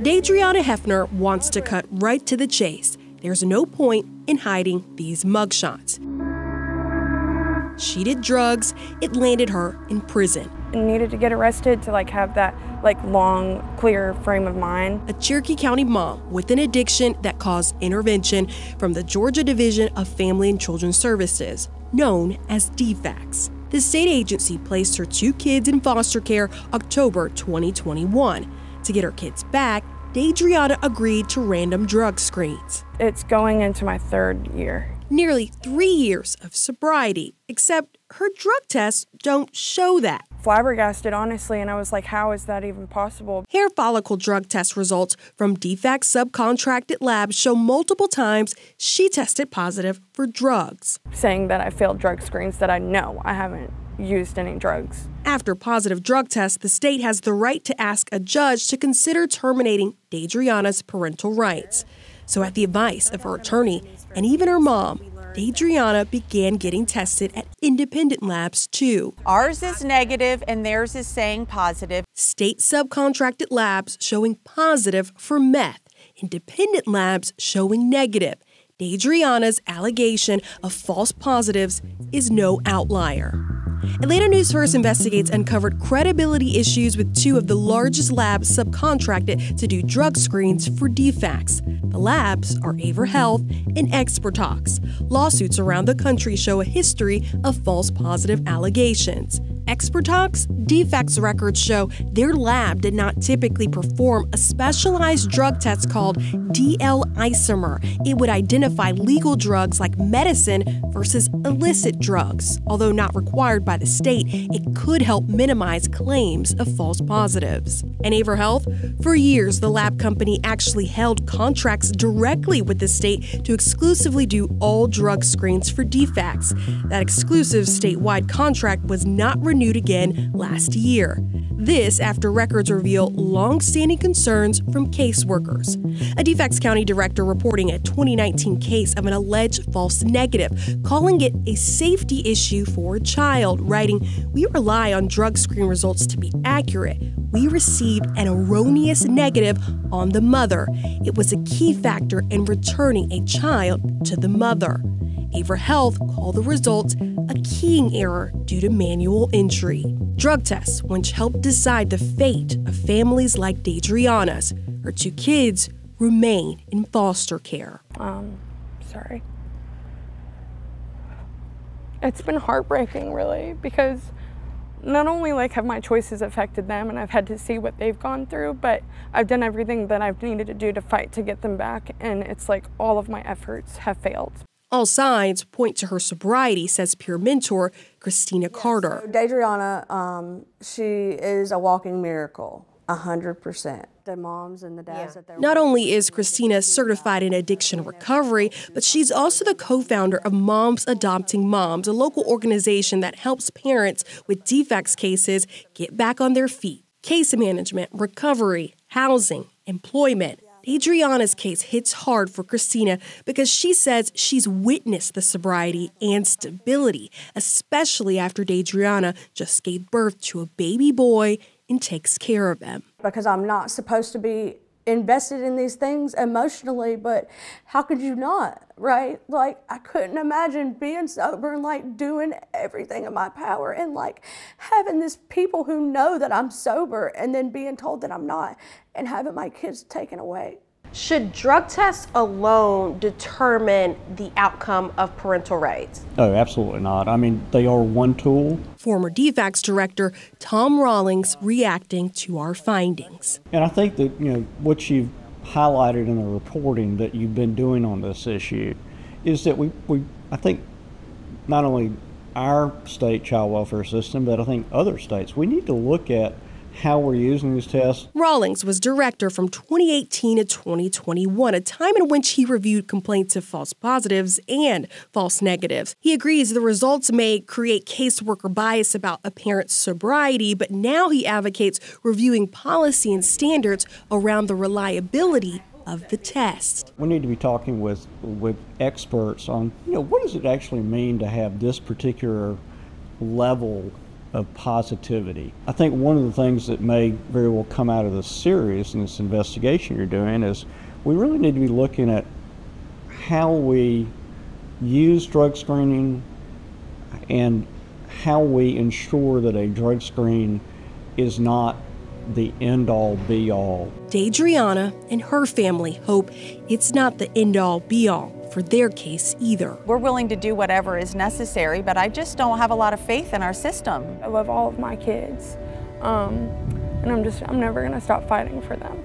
Deidreana Hefner wants to cut right to the chase. There's no point in hiding these mugshots. She did drugs. It landed her in prison. I needed to get arrested to have that long, clear frame of mind. A Cherokee County mom with an addiction that caused intervention from the Georgia Division of Family and Children's Services, known as DFACS. The state agency placed her 2 kids in foster care October 2021. To get her kids back, Deidreana agreed to random drug screens. It's going into my 3rd year. Nearly 3 years of sobriety, except her drug tests don't show that. Flabbergasted, honestly, and I was like, how is that even possible? Hair follicle drug test results from DFAC's subcontracted labs show multiple times she tested positive for drugs. Saying that I failed drug screens, that I know I haven't used any drugs. After positive drug tests, the state has the right to ask a judge to consider terminating Deidreana's parental rights. So at the advice of her attorney and even her mom, Deidreana began getting tested at independent labs too. Ours is negative and theirs is saying positive. State subcontracted labs showing positive for meth, independent labs showing negative. Deidreana's allegation of false positives is no outlier. Atlanta News First Investigates uncovered credibility issues with 2 of the largest labs subcontracted to do drug screens for DFACS. The labs are Aver Health and Expertox. Lawsuits around the country show a history of false positive allegations. Expertox, DFACS records show their lab did not typically perform a specialized drug test called DL isomer. It would identify legal drugs like medicine versus illicit drugs. Although not required by the state, it could help minimize claims of false positives. And Aver Health? For years, the lab company actually held contracts directly with the state to exclusively do all drug screens for DFACS. That exclusive statewide contract was not renewed again last year. This after records reveal long-standing concerns from caseworkers. A DFACS County director reporting a 2019 case of an alleged false negative, calling it a safety issue for a child, writing, "We rely on drug screen results to be accurate. We received an erroneous negative on the mother. It was a key factor in returning a child to the mother." Aver Health called the results a keying error due to manual entry. Drug tests, which helped decide the fate of families like Deidreana's. Her 2 kids remain in foster care. Sorry. It's been heartbreaking, really, because not only have my choices affected them and I've had to see what they've gone through, but I've done everything that I've needed to do to fight to get them back, and it's all of my efforts have failed. All signs point to her sobriety, says peer mentor Christina Carter. So Deidreana, she is a walking miracle, 100%. The moms and the dads that they're Not only is Christina certified in addiction recovery, but she's also the co-founder of Moms Adopting Moms, a local organization that helps parents with DFACS cases get back on their feet. Case management, recovery, housing, employment. Deidreana's case hits hard for Christina because she says she's witnessed the sobriety and stability, especially after Deidreana just gave birth to a baby boy and takes care of him. Because I'm not supposed to be invested in these things emotionally, but how could you not, right? I couldn't imagine being sober and doing everything in my power and having these people who know that I'm sober and then being told that I'm not and having my kids taken away. Should drug tests alone determine the outcome of parental rights? No, absolutely not. I mean, they are one tool. Former DFACS director Tom Rawlings reacting to our findings. And I think that, what you've highlighted in the reporting that you've been doing on this issue is that I think not only our state child welfare system, but I think other states, we need to look at how we're using these tests. Rawlings was director from 2018 to 2021, a time in which he reviewed complaints of false positives and false negatives. He agrees the results may create caseworker bias about a parent's sobriety, but now he advocates reviewing policy and standards around the reliability of the test. We need to be talking with experts on, what does it actually mean to have this particular level of positivity. I think one of the things that may very well come out of this series and this investigation you're doing is we really need to be looking at how we use drug screening and how we ensure that a drug screen is not the end-all be-all. Deidreana and her family hope it's not the end-all be-all for their case either. We're willing to do whatever is necessary, but I just don't have a lot of faith in our system. I love all of my kids, and I'm never gonna stop fighting for them.